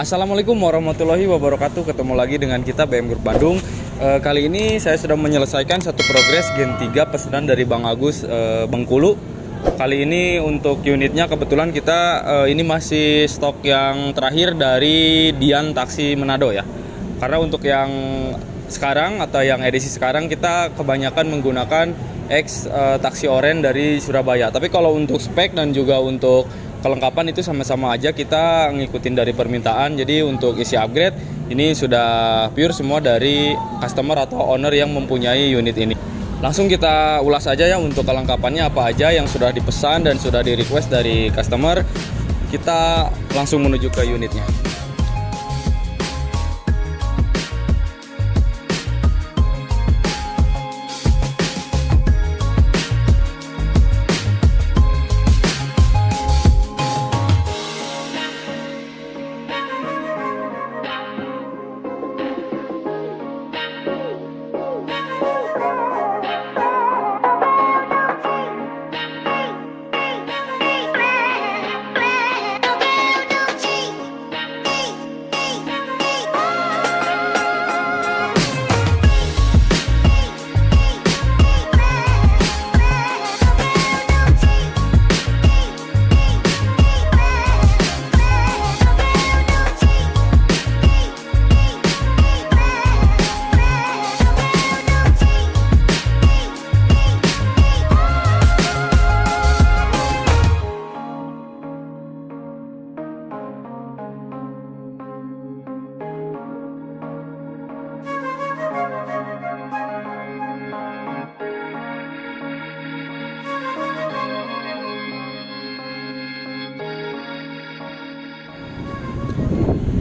Assalamualaikum warahmatullahi wabarakatuh. Ketemu lagi dengan kita BM Group Bandung. Kali ini saya sudah menyelesaikan satu progres Gen 3 pesanan dari Bang Agus Bengkulu. Kali ini untuk unitnya kebetulan kita ini masih stok yang terakhir dari Dian Taksi Manado ya. Karena untuk yang sekarang atau yang edisi sekarang kita kebanyakan menggunakan X taksi oren dari Surabaya. Tapi kalau untuk spek dan juga untuk kelengkapan itu sama-sama aja, kita ngikutin dari permintaan. Jadi untuk isi upgrade ini sudah pure semua dari customer atau owner yang mempunyai unit ini. Langsung kita ulas aja ya untuk kelengkapannya apa aja yang sudah dipesan dan sudah di request dari customer. Kita langsung menuju ke unitnya.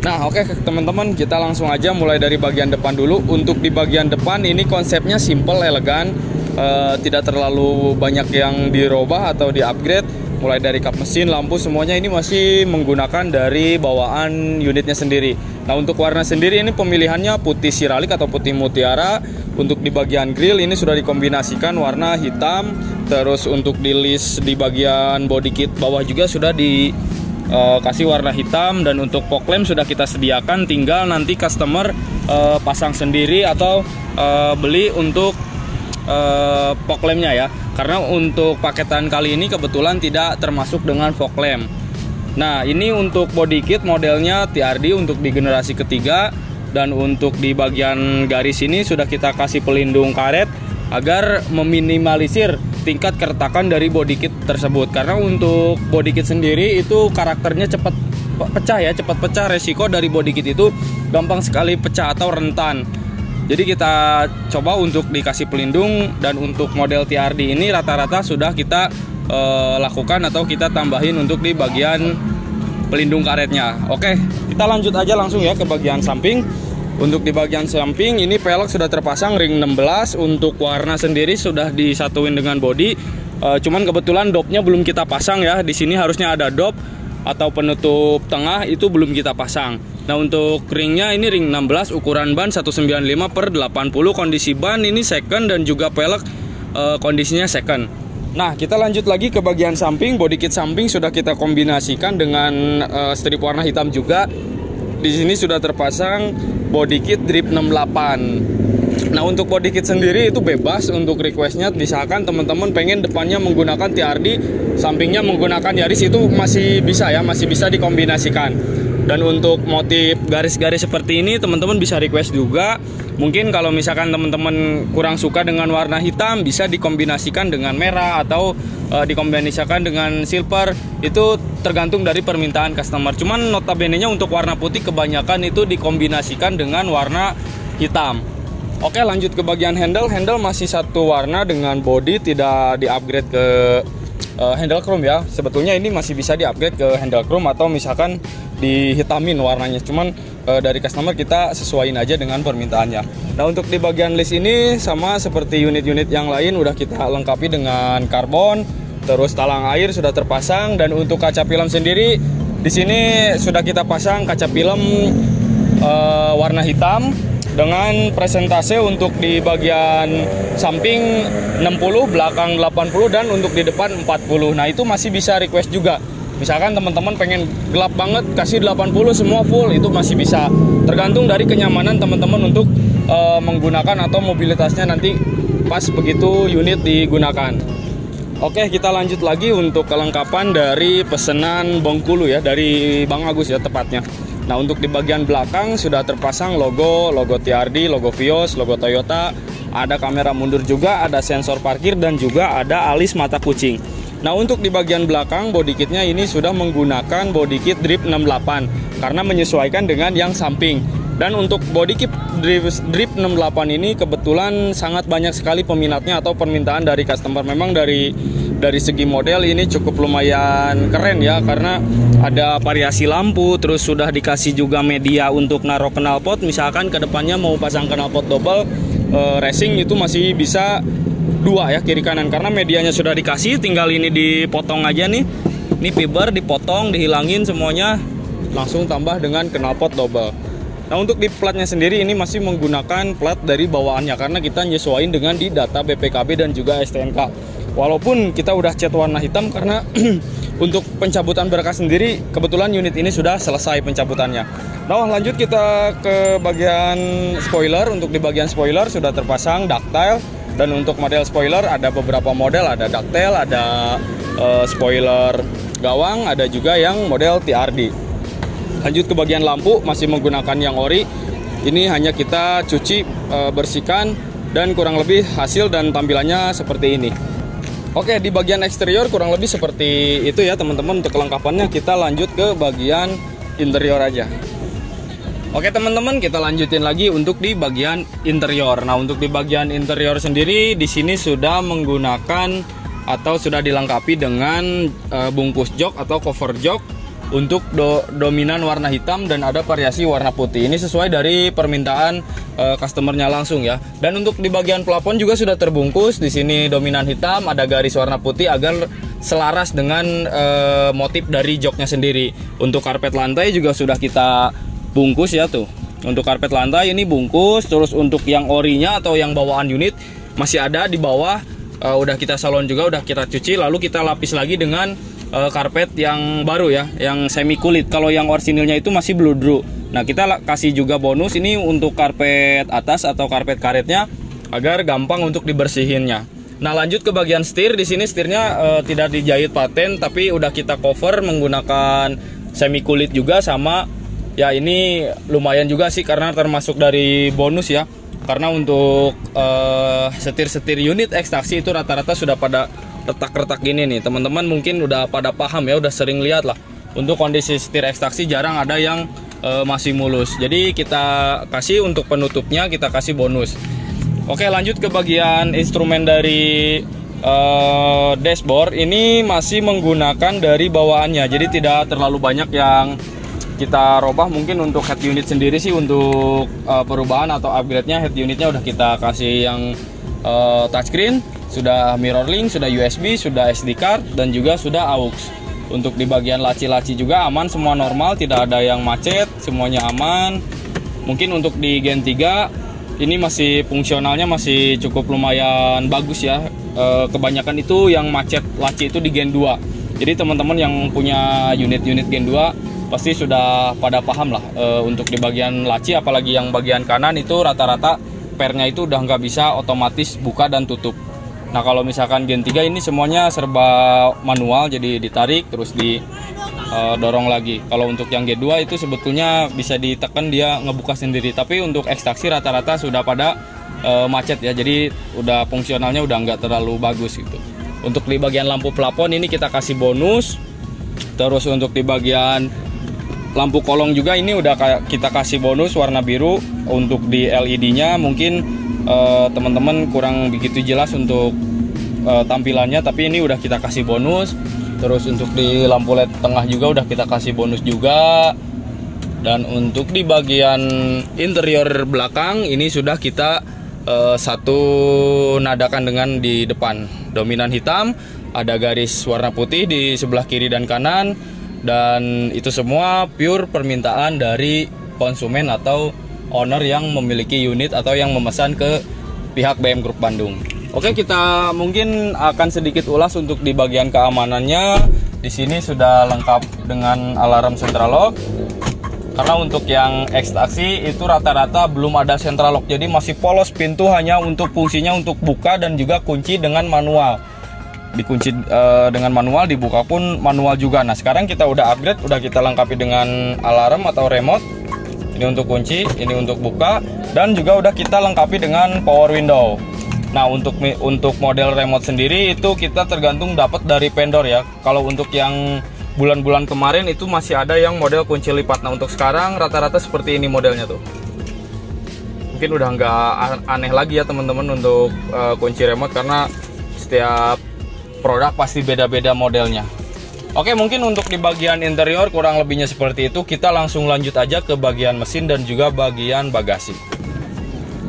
Nah oke teman-teman, kita langsung aja mulai dari bagian depan dulu. Untuk di bagian depan ini konsepnya simple, elegan, tidak terlalu banyak yang dirubah atau di-upgrade. Mulai dari kap mesin, lampu, semuanya ini masih menggunakan dari bawaan unitnya sendiri. Nah untuk warna sendiri ini pemilihannya putih siralik atau putih mutiara. Untuk di bagian grill ini sudah dikombinasikan warna hitam. Terus untuk di list di bagian body kit bawah juga sudah kasih warna hitam, dan untuk fog lamp sudah kita sediakan, tinggal nanti customer pasang sendiri atau beli untuk fog lampnya ya. Karena untuk paketan kali ini kebetulan tidak termasuk dengan fog lamp. Nah ini untuk body kit modelnya TRD untuk di generasi ketiga, dan untuk di bagian garis ini sudah kita kasih pelindung karet agar meminimalisir tingkat keretakan dari body kit tersebut. Karena untuk body kit sendiri itu karakternya cepat pecah ya, cepat pecah. Resiko dari body kit itu gampang sekali pecah atau rentan. Jadi kita coba untuk dikasih pelindung, dan untuk model TRD ini rata-rata sudah kita lakukan atau kita tambahin untuk di bagian pelindung karetnya. Oke, kita lanjut aja langsung ya ke bagian samping. Untuk di bagian samping ini pelek sudah terpasang ring 16. Untuk warna sendiri sudah disatuin dengan body. Cuman kebetulan dopnya belum kita pasang ya. Di sini harusnya ada dop atau penutup tengah, itu belum kita pasang. Nah untuk ringnya ini ring 16, ukuran ban 195/80. Kondisi ban ini second, dan juga pelek kondisinya second. Nah kita lanjut lagi ke bagian samping. Body kit samping sudah kita kombinasikan dengan strip warna hitam juga. Di sini sudah terpasang body kit drip 68. Nah untuk body kit sendiri itu bebas untuk requestnya. Misalkan teman-teman pengen depannya menggunakan TRD, sampingnya menggunakan Yaris, itu masih bisa ya, masih bisa dikombinasikan. Dan untuk motif garis-garis seperti ini teman-teman bisa request juga. Mungkin kalau misalkan teman-teman kurang suka dengan warna hitam, bisa dikombinasikan dengan merah atau dikombinasikan dengan silver. Itu tergantung dari permintaan customer. Cuman notabene-nya untuk warna putih kebanyakan itu dikombinasikan dengan warna hitam. Oke, lanjut ke bagian handle. Handle masih satu warna dengan body, tidak di-upgrade ke handle chrome ya. Sebetulnya ini masih bisa di-upgrade ke handle chrome atau misalkan dihitamin warnanya. Cuman dari customer kita sesuaiin aja dengan permintaannya. Nah untuk di bagian list ini sama seperti unit-unit yang lain, udah kita lengkapi dengan karbon. Terus talang air sudah terpasang, dan untuk kaca film sendiri di sini sudah kita pasang kaca film warna hitam dengan presentase untuk di bagian samping 60, belakang 80, dan untuk di depan 40. Nah itu masih bisa request juga. Misalkan teman-teman pengen gelap banget, kasih 80 semua full, itu masih bisa. Tergantung dari kenyamanan teman-teman untuk menggunakan atau mobilitasnya nanti pas begitu unit digunakan. Oke, kita lanjut lagi untuk kelengkapan dari pesanan Bengkulu ya, dari Bang Agus ya tepatnya. Nah, untuk di bagian belakang sudah terpasang logo TRD, logo Vios, logo Toyota. Ada kamera mundur juga, ada sensor parkir, dan juga ada alis mata kucing. Nah, untuk di bagian belakang body kitnya ini sudah menggunakan body kit drip 68 karena menyesuaikan dengan yang samping. Dan untuk body kit drip 68 ini kebetulan sangat banyak sekali peminatnya atau permintaan dari customer. Memang dari segi model ini cukup lumayan keren ya, karena ada variasi lampu, terus sudah dikasih juga media untuk naruh knalpot. Misalkan kedepannya mau pasang knalpot double racing itu masih bisa dua ya, kiri kanan, karena medianya sudah dikasih, tinggal ini dipotong aja nih. Ini fiber dipotong, dihilangin semuanya, langsung tambah dengan knalpot double. Nah, untuk di platnya sendiri ini masih menggunakan plat dari bawaannya karena kita nyesuaiin dengan di data BPKB dan juga STNK. Walaupun kita udah cat warna hitam karena untuk pencabutan berkas sendiri kebetulan unit ini sudah selesai pencabutannya. Nah, lanjut kita ke bagian spoiler. Untuk di bagian spoiler sudah terpasang ductile, dan untuk model spoiler ada beberapa model, ada ductile, ada spoiler gawang, ada juga yang model TRD. Lanjut ke bagian lampu, masih menggunakan yang ori. Ini hanya kita cuci, bersihkan, dan kurang lebih hasil dan tampilannya seperti ini. Oke, di bagian eksterior kurang lebih seperti itu ya teman-teman. Untuk kelengkapannya kita lanjut ke bagian interior aja. Oke teman-teman, kita lanjutin lagi untuk di bagian interior. Nah, untuk di bagian interior sendiri di sini sudah menggunakan atau sudah dilengkapi dengan bungkus jok atau cover jok untuk dominan warna hitam dan ada variasi warna putih. Ini sesuai dari permintaan customernya langsung ya. Dan untuk di bagian plafon juga sudah terbungkus. Di sini dominan hitam, ada garis warna putih agar selaras dengan motif dari joknya sendiri. Untuk karpet lantai juga sudah kita bungkus ya tuh. Untuk karpet lantai ini bungkus. Terus untuk yang orinya atau yang bawaan unit masih ada di bawah, udah kita salon juga, udah kita cuci, lalu kita lapis lagi dengan karpet yang baru ya, yang semi kulit. Kalau yang orisinilnya itu masih bludru. Nah, kita kasih juga bonus ini untuk karpet atas atau karpet karetnya agar gampang untuk dibersihinnya. Nah, lanjut ke bagian setir. Di sini setirnya tidak dijahit paten, tapi udah kita cover menggunakan semi kulit juga. Sama ya, ini lumayan juga sih karena termasuk dari bonus ya. Karena untuk setir-setir unit ekstraksi itu rata-rata sudah pada retak-retak gini nih. Teman-teman mungkin udah pada paham ya, udah sering lihat lah. Untuk kondisi setir ekstraksi jarang ada yang masih mulus. Jadi kita kasih untuk penutupnya, kita kasih bonus. Oke, lanjut ke bagian instrumen dari dashboard. Ini masih menggunakan dari bawaannya, jadi tidak terlalu banyak yang kita robah. Mungkin untuk head unit sendiri sih untuk perubahan atau upgrade-nya, head unitnya udah kita kasih yang touchscreen, sudah mirror link, sudah USB, sudah SD card, dan juga sudah aux. Untuk di bagian laci-laci juga aman, semua normal, tidak ada yang macet, semuanya aman. Mungkin untuk di Gen 3 ini masih fungsionalnya masih cukup lumayan bagus ya. Kebanyakan itu yang macet laci itu di Gen 2. Jadi teman-teman yang punya unit-unit Gen 2 pasti sudah pada paham lah. Untuk di bagian laci, apalagi yang bagian kanan itu rata-rata pernya itu udah nggak bisa otomatis buka dan tutup. Nah, kalau misalkan Gen 3 ini semuanya serba manual, jadi ditarik terus didorong lagi. Kalau untuk yang Gen 2 itu sebetulnya bisa ditekan dia ngebuka sendiri, tapi untuk ekstraksi rata-rata sudah pada macet ya, jadi udah fungsionalnya udah nggak terlalu bagus gitu. Untuk di bagian lampu plafon ini kita kasih bonus. Terus untuk di bagian lampu kolong juga ini udah kita kasih bonus warna biru. Untuk di LED-nya mungkin teman-teman kurang begitu jelas untuk tampilannya, tapi ini udah kita kasih bonus. Terus untuk di lampu LED tengah juga udah kita kasih bonus juga. Dan untuk di bagian interior belakang ini sudah kita satu nadakan dengan di depan. Dominan hitam, ada garis warna putih di sebelah kiri dan kanan. Dan itu semua pure permintaan dari konsumen atau owner yang memiliki unit atau yang memesan ke pihak BM Group Bandung. Oke, kita mungkin akan sedikit ulas untuk di bagian keamanannya. Di sini sudah lengkap dengan alarm central lock. Karena untuk yang ekstraksi itu rata-rata belum ada central lock, jadi masih polos pintu, hanya untuk fungsinya untuk buka dan juga kunci dengan manual. Dikunci dengan manual, dibuka pun manual juga. Nah sekarang kita udah upgrade, udah kita lengkapi dengan alarm atau remote. Ini untuk kunci, ini untuk buka, dan juga udah kita lengkapi dengan power window. Nah untuk model remote sendiri itu kita tergantung dapat dari vendor ya. Kalau untuk yang bulan-bulan kemarin itu masih ada yang model kunci lipat. Nah untuk sekarang rata-rata seperti ini modelnya tuh. Mungkin udah nggak aneh lagi ya teman-teman untuk kunci remote, karena setiap produk pasti beda-beda modelnya. Oke, mungkin untuk di bagian interior kurang lebihnya seperti itu. Kita langsung lanjut aja ke bagian mesin dan juga bagian bagasi.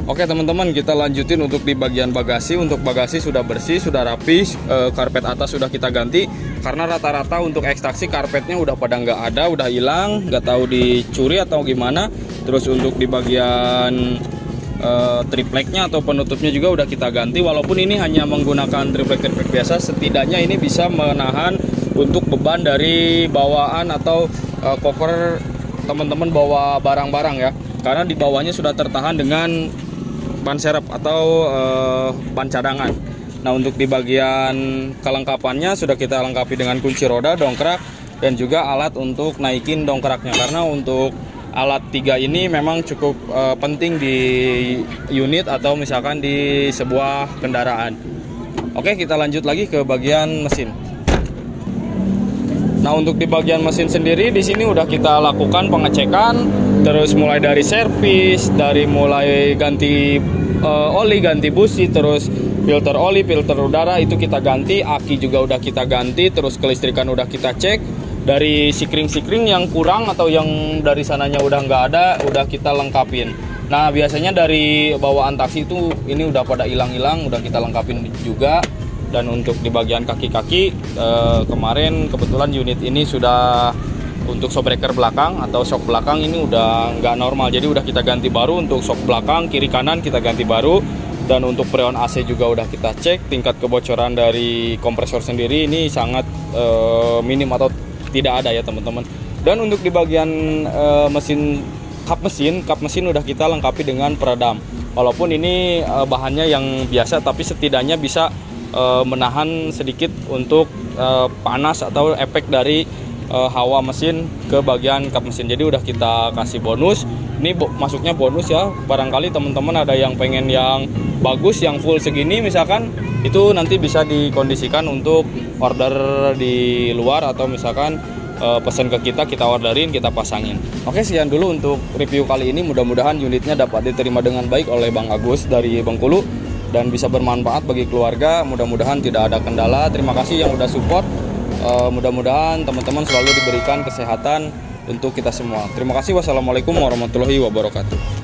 Oke teman-teman, kita lanjutin untuk di bagian bagasi. Untuk bagasi sudah bersih, sudah rapi, karpet atas sudah kita ganti. Karena rata-rata untuk ekstraksi karpetnya udah pada nggak ada, udah hilang, nggak tahu dicuri atau gimana. Terus untuk di bagian tripleknya atau penutupnya juga udah kita ganti. Walaupun ini hanya menggunakan triplek biasa, setidaknya ini bisa menahan untuk beban dari bawaan atau cover teman-teman bawa barang-barang ya. Karena di bawahnya sudah tertahan dengan ban serep atau ban cadangan. Nah untuk di bagian kelengkapannya sudah kita lengkapi dengan kunci roda, dongkrak, dan juga alat untuk naikin dongkraknya. Karena untuk alat 3 ini memang cukup penting di unit atau misalkan di sebuah kendaraan. Oke, kita lanjut lagi ke bagian mesin. Nah, untuk di bagian mesin sendiri di sini udah kita lakukan pengecekan, terus mulai dari servis, dari mulai ganti oli, ganti busi, terus filter oli, filter udara itu kita ganti, aki juga udah kita ganti, terus kelistrikan udah kita cek. Dari sikring-sikring yang kurang atau yang dari sananya udah nggak ada, udah kita lengkapin. Nah biasanya dari bawaan taksi itu ini udah pada hilang-hilang, udah kita lengkapin juga. Dan untuk di bagian kaki-kaki kemarin kebetulan unit ini sudah untuk shock breaker belakang atau shock belakang ini udah nggak normal, jadi udah kita ganti baru. Untuk shock belakang kiri kanan kita ganti baru. Dan untuk freon AC juga udah kita cek, tingkat kebocoran dari kompresor sendiri ini sangat minim atau tidak ada ya teman-teman. Dan untuk di bagian kap mesin udah kita lengkapi dengan peredam. Walaupun ini bahannya yang biasa, tapi setidaknya bisa menahan sedikit untuk panas atau efek dari hawa mesin ke bagian kap mesin. Jadi udah kita kasih bonus. Ini masuknya bonus ya. Barangkali teman-teman ada yang pengen yang bagus, yang full segini misalkan, itu nanti bisa dikondisikan untuk order di luar atau misalkan pesan ke kita orderin, kita pasangin. Oke, sekian dulu untuk review kali ini. Mudah-mudahan unitnya dapat diterima dengan baik oleh Bang Agus dari Bengkulu dan bisa bermanfaat bagi keluarga. Mudah-mudahan tidak ada kendala. Terima kasih yang udah support. Mudah-mudahan teman-teman selalu diberikan kesehatan untuk kita semua. Terima kasih. Wassalamualaikum warahmatullahi wabarakatuh.